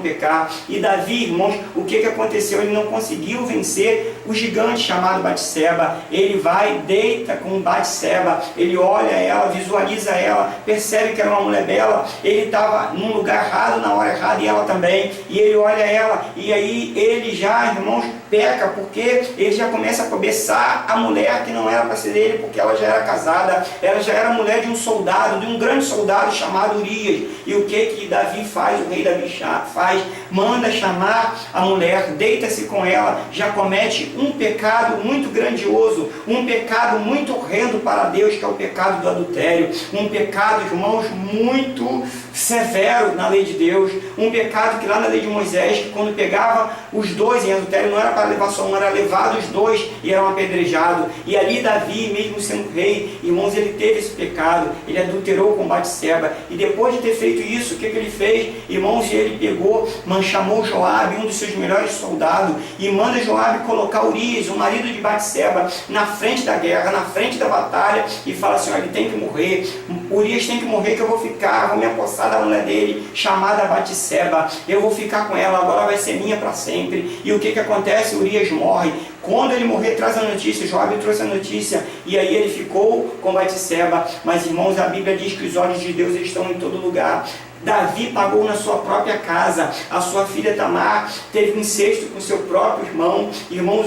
pecar. E Davi, irmãos, o que aconteceu? Ele não conseguiu vencer o gigante chamado Batseba. Ele vai, deita com Batseba, ele olha ela, visualiza ela, percebe que era uma mulher bela, ele estava num lugar errado, na hora errada, e ela também, e ele olha ela, e aí ele já, irmãos, peca, porque ele já começa a cobiçar a mulher que não era para ser dele, porque ela já era casada, ela já era mulher de um soldado, de um grande soldado chamado Urias. E o que Davi faz, o rei Davi faz? Manda chamar a mulher, deita-se com ela, já comete um pecado muito grandioso, um pecado muito horrendo para Deus, que é o pecado do adultério, um pecado, irmãos, muito severo na lei de Deus, um pecado que lá na lei de Moisés, que quando pegava os dois em adultério, não era para levar só um, era levado os dois e eram apedrejados. E ali Davi, mesmo sendo rei, irmãos, ele teve esse pecado, ele adulterou com Batseba, e depois de ter feito isso, o que ele fez? Irmãos, ele pegou, chamou Joabe, um dos seus melhores soldados, e manda Joabe colocar Urias, o marido de Batseba, na frente da guerra, na frente da batalha, e fala assim: ele tem que morrer, Urias tem que morrer, que eu vou ficar, vou me apossar da mulher dele, chamada Batseba, eu vou ficar com ela, agora vai ser minha para sempre. E o que acontece? Urias morre. Quando ele morrer, traz a notícia, Joabe trouxe a notícia, e aí ele ficou com Batseba. Mas, irmãos, a Bíblia diz que os olhos de Deus estão em todo lugar. Davi pagou na sua própria casa. A sua filha Tamar teve incesto com seu próprio irmão. Irmãos,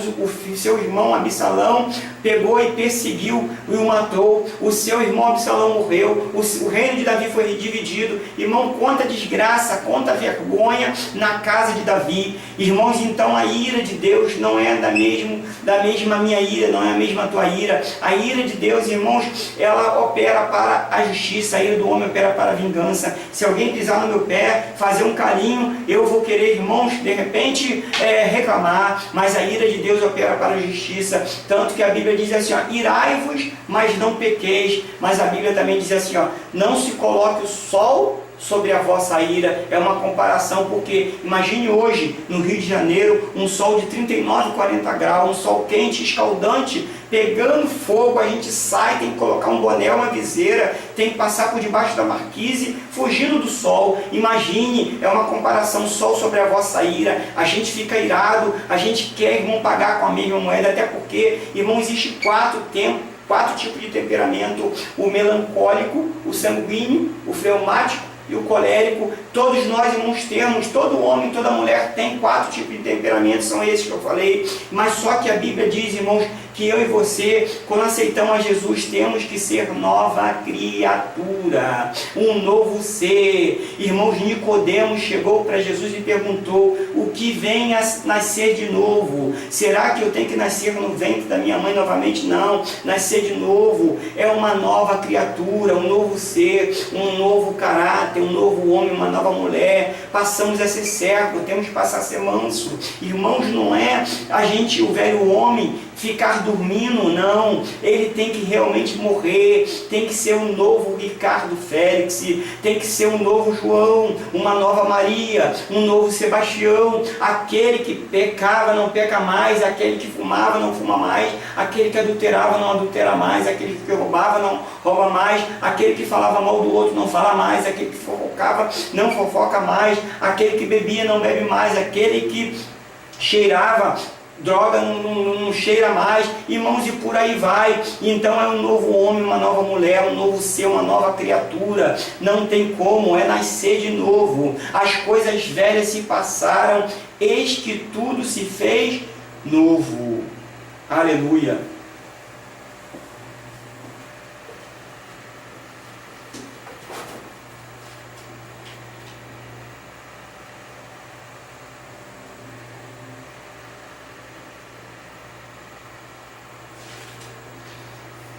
seu irmão Absalão pegou e perseguiu e o matou. O seu irmão Absalão morreu. O reino de Davi foi dividido. Irmão, quanta desgraça, quanta vergonha na casa de Davi. Irmãos, então a ira de Deus não é da mesma minha ira, não é a mesma tua ira. A ira de Deus, irmãos, ela opera para a justiça. A ira do homem opera para a vingança. Se alguém pisar no meu pé, fazer um carinho, eu vou querer, irmãos, de repente reclamar, mas a ira de Deus opera para a justiça. Tanto que a Bíblia diz assim: irai-vos, mas não pequeis. Mas a Bíblia também diz assim: não se coloque o sol sobre a vossa ira. É uma comparação, porque imagine hoje no Rio de Janeiro um sol de 39, 40 graus, um sol quente, escaldante, pegando fogo. A gente sai, tem que colocar um boné, uma viseira, tem que passar por debaixo da marquise, fugindo do sol. Imagine, é uma comparação, sol sobre a vossa ira. A gente fica irado, a gente quer, irmão, pagar com a mesma moeda, até porque, irmão, existe quatro tipos de temperamento: o melancólico, o sanguíneo, o fleumático e o colérico. Todos nós, irmãos, temos, todo homem, toda mulher tem 4 tipos de temperamento, são esses que eu falei. Mas só que a Bíblia diz, irmãos, que eu e você, quando aceitamos a Jesus, temos que ser nova criatura, um novo ser. Irmãos, Nicodemos chegou para Jesus e perguntou: o que vem a nascer de novo? Será que eu tenho que nascer no ventre da minha mãe novamente? Não, nascer de novo é uma nova criatura, um novo ser, um novo caráter, um novo homem, uma nova mulher. Passamos a ser servo, temos que passar a ser manso. Irmãos, não é a gente, o velho homem, ficar dormindo, não. Ele tem que realmente morrer, tem que ser um novo Ricardo Félix, tem que ser um novo João, uma nova Maria, um novo Sebastião. Aquele que pecava não peca mais, aquele que fumava não fuma mais, aquele que adulterava não adultera mais, aquele que roubava não rouba mais, aquele que falava mal do outro não fala mais, aquele que fofocava não fofoca mais, aquele que bebia não bebe mais, aquele que cheirava droga não cheira mais, irmãos, e por aí vai. Então é um novo homem, uma nova mulher, um novo ser, uma nova criatura. Não tem como, é nascer de novo. As coisas velhas se passaram, eis que tudo se fez novo. Aleluia.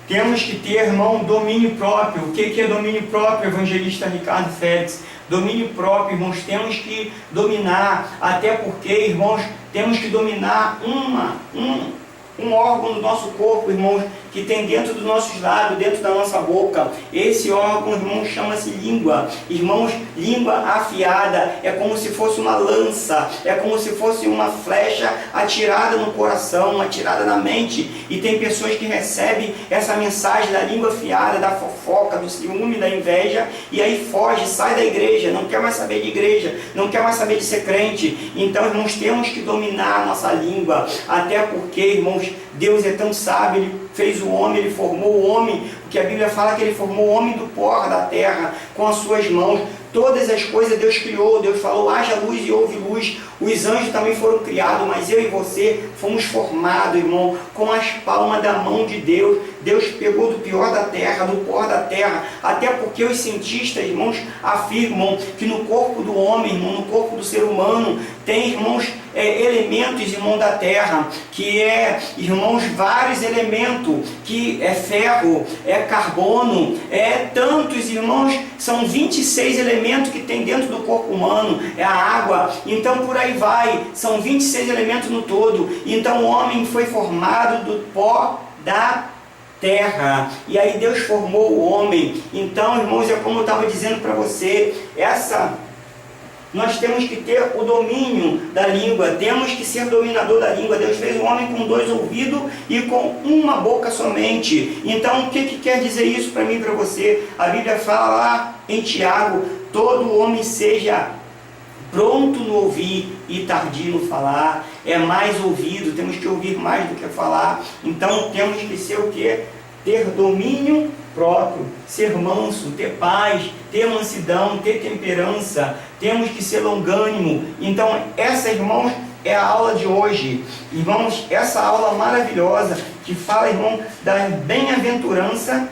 Temos que ter, irmão, domínio próprio. O que é domínio próprio, evangelista Ricardo Félix? Domínio próprio, irmãos, temos que dominar. Até porque, irmãos, temos que dominar um órgão do nosso corpo, irmãos, que tem dentro dos nossos lábios, dentro da nossa boca. Esse órgão, irmãos, chama-se língua. Irmãos, língua afiada é como se fosse uma lança, é como se fosse uma flecha atirada no coração, atirada na mente. E tem pessoas que recebem essa mensagem da língua afiada, da fofoca, do ciúme, da inveja, e aí foge, sai da igreja, não quer mais saber de igreja, não quer mais saber de ser crente. Então, irmãos, temos que dominar a nossa língua, até porque, irmãos, Deus é tão sábio, Ele fez o homem, Ele formou o homem, porque a Bíblia fala que Ele formou o homem do pó da terra, com as suas mãos. Todas as coisas Deus criou, Deus falou, haja luz e houve luz. Os anjos também foram criados, mas eu e você fomos formados, irmão, com as palmas da mão de Deus. Deus pegou do pior da terra, do pó da terra, até porque os cientistas, irmãos, afirmam que no corpo do homem, irmão, no corpo do ser humano, tem, irmãos, elementos, irmão, da terra, que é, irmãos, vários elementos, que é ferro, é carbono, é tantos, irmãos, são 26 elementos que tem dentro do corpo humano, é a água, então por aí vai, são 26 elementos no todo. Então o homem foi formado do pó da terra, e aí Deus formou o homem. Então, irmãos, é como eu estava dizendo para você, nós temos que ter o domínio da língua, temos que ser dominador da língua. Deus fez o homem com 2 ouvidos e com uma boca somente. Então, o que quer dizer isso para mim e para você? A Bíblia fala lá em Tiago, todo homem seja pronto no ouvir e tardio no falar. É mais ouvido, temos que ouvir mais do que falar. Então, temos que ser o quê? Ter domínio próprio, ser manso, ter paz, ter mansidão, ter temperança. Temos que ser longânimo. Então, essa, irmãos, é a aula de hoje. Irmãos, essa aula maravilhosa que fala, irmão, da bem-aventurança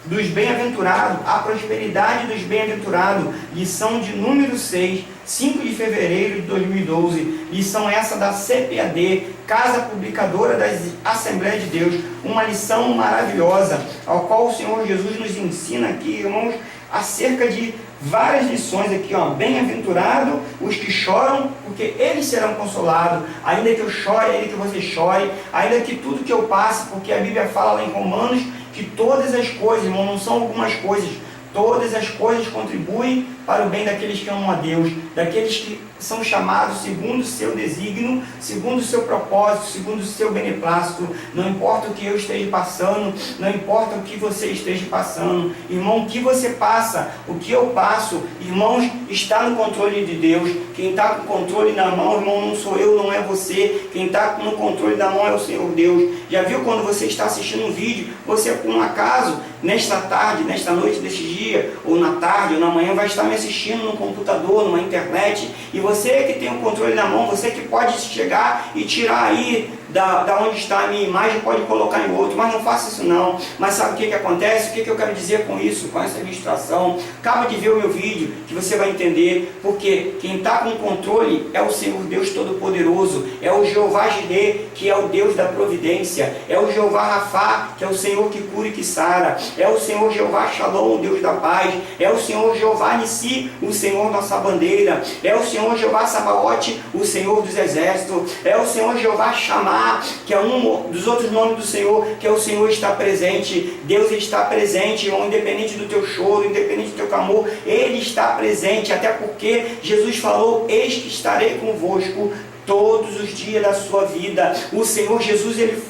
dos bem-aventurados, a prosperidade dos bem-aventurados, lição de número 6, 5 de fevereiro de 2012, lição essa da CPAD, Casa Publicadora das Assembleias de Deus, uma lição maravilhosa, ao qual o Senhor Jesus nos ensina aqui, irmãos, acerca de várias lições aqui, ó. Bem-aventurado os que choram, porque eles serão consolados. Ainda que eu chore, ainda que você chore, ainda que tudo que eu passe, porque a Bíblia fala lá em Romanos que todas as coisas, irmão, não são algumas coisas, todas as coisas contribuem para o bem daqueles que amam a Deus, daqueles que são chamados segundo o seu desígnio, segundo o seu propósito, segundo o seu beneplácito. Não importa o que eu esteja passando, não importa o que você esteja passando, irmão, o que você passa, o que eu passo, irmãos, está no controle de Deus. Quem está com o controle na mão, irmão, não sou eu, não é você. Quem está no controle da mão é o Senhor Deus. Já viu quando você está assistindo um vídeo, você por um acaso, nesta tarde, nesta noite deste dia, ou na tarde, ou na manhã, vai estar me assistindo no computador, numa internet, e você que tem o controle na mão, você que pode chegar e tirar aí da onde está a minha imagem, pode colocar em outro, mas não faça isso não. Mas sabe o que acontece? O que eu quero dizer com isso, com essa ilustração? Acaba de ver o meu vídeo, que você vai entender, porque quem está com o controle é o Senhor Deus Todo-Poderoso, é o Jeová Jireh, que é o Deus da providência, é o Jeová Rafá, que é o Senhor que cura e que sara, é o Senhor Jeová Shalom, o Deus da paz, é o Senhor Jeová Nissi, o Senhor nossa bandeira, é o Senhor Jeová Sabaote, o Senhor dos exércitos, é o Senhor Jeová Shammah, que é um dos outros nomes do Senhor, que é o Senhor está presente. Deus está presente, irmão, independente do teu choro, independente do teu clamor, Ele está presente, até porque Jesus falou, eis que estarei convosco todos os dias da sua vida. O Senhor Jesus, Ele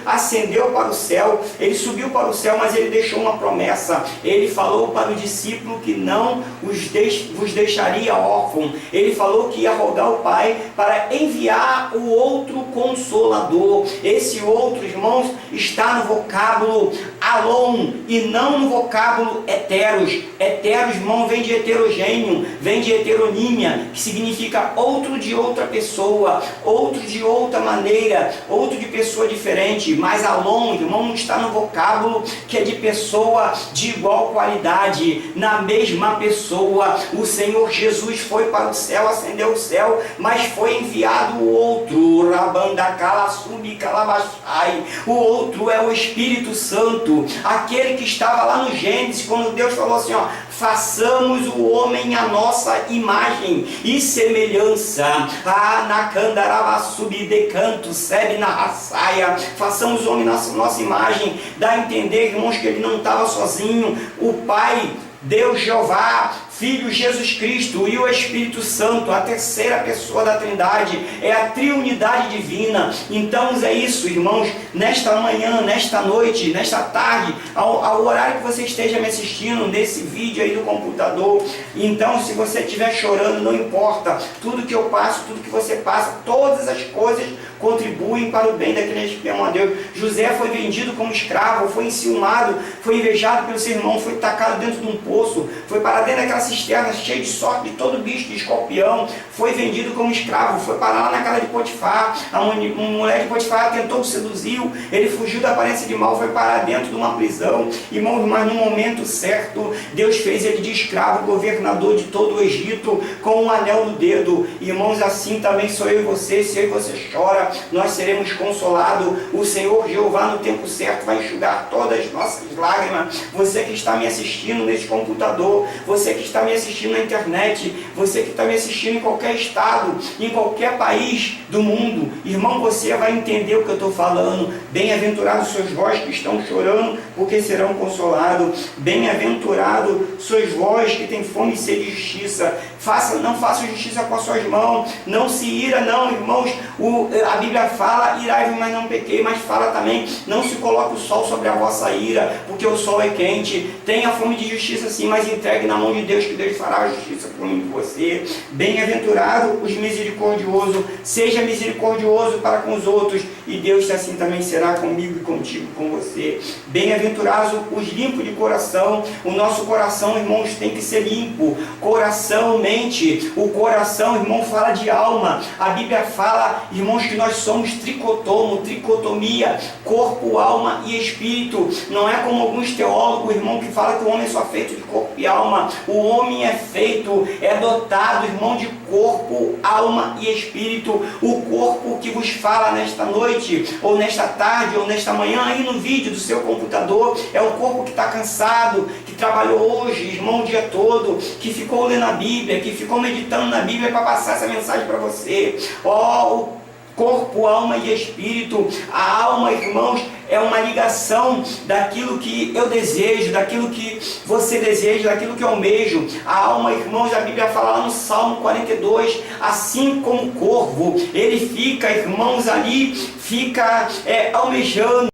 ascendeu para o céu, Ele subiu para o céu, mas Ele deixou uma promessa. Ele falou para o discípulo que não vos deixaria órfão. Ele falou que ia rogar o Pai para enviar o outro Consolador. Esse outro, irmãos, está no vocábulo alon e não no vocábulo heteros. Heteros, irmão, vem de heterogêneo, vem de heteronímia, que significa outro de outra pessoa, outro de outra maneira, outro de pessoa diferente. Mas alon, irmão, está no vocábulo que é de pessoa de igual qualidade, na mesma pessoa. O Senhor Jesus foi para o céu, ascendeu o céu, mas foi enviado o outro, o outro é o Espírito Santo, aquele que estava lá no Gênesis, quando Deus falou assim, ó, façamos o homem a nossa imagem e semelhança. Na candarava subdecanto, sebe na raçaia. Façamos o homem a nossa imagem. Dá a entender, irmãos, que ele não estava sozinho. O Pai, Deus Jeová, Filho Jesus Cristo e o Espírito Santo, a terceira pessoa da Trindade, é a triunidade divina. Então é isso, irmãos, nesta manhã, nesta noite, nesta tarde, ao horário que você esteja me assistindo, nesse vídeo aí do computador. Então, se você estiver chorando, não importa, tudo que eu passo, tudo que você passa, todas as coisas contribuem para o bem daqueles que amam a Deus. José foi vendido como escravo, foi enciumado, foi invejado pelo seu irmão, foi tacado dentro de um poço, foi para dentro daquela cisterna cheia de sorte de todo bicho, de escorpião, foi vendido como escravo, foi parar lá na casa de Potifar. A mulher de Potifar tentou, seduziu, ele fugiu da aparência de mal, foi parar dentro de uma prisão. Irmãos, mas no momento certo, Deus fez ele de escravo, governador de todo o Egito, com um anel no dedo. Irmãos, assim também sou eu e você. Se eu e você chora, nós seremos consolados. O Senhor Jeová no tempo certo vai enxugar todas as nossas lágrimas. Você que está me assistindo nesse computador, você que está me assistindo na internet, você que está me assistindo em qualquer estado, em qualquer país do mundo, irmão, você vai entender o que eu estou falando. Bem-aventurados sois vós que estão chorando, porque serão consolados. Bem-aventurados sois vós que têm fome e sede de justiça. Não faça justiça com as suas mãos, não se ira não, irmãos. A Bíblia fala, irai-vos, mas não pequei, mas fala também, não se coloque o sol sobre a vossa ira, porque o sol é quente. Tenha fome de justiça sim, mas entregue na mão de Deus, que Deus fará a justiça por mim e por você. Bem-aventurado os misericordiosos, seja misericordioso para com os outros, e Deus assim também será comigo e contigo, com você. Bem-aventurados os limpos de coração. O nosso coração, irmãos, tem que ser limpo. Coração, mente. O coração, irmão, fala de alma. A Bíblia fala, irmãos, que nós somos tricotomia, corpo, alma e espírito. Não é como alguns teólogos, irmão, que falam que o homem é só feito de corpo e alma. O homem é feito, é dotado, irmão, de corpo, alma e espírito. O corpo que vos fala nesta noite, ou nesta tarde, ou nesta manhã, aí no vídeo do seu computador, é o corpo que está cansado, que trabalhou hoje, irmão, o dia todo, que ficou lendo a Bíblia, que ficou meditando na Bíblia para passar essa mensagem para você. O corpo, alma e espírito. A alma, irmãos, é uma ligação daquilo que eu desejo, daquilo que você deseja, daquilo que eu almejo. A alma, irmãos, a Bíblia fala lá no Salmo 42, assim como o corvo, ele fica, irmãos, ali, fica almejando.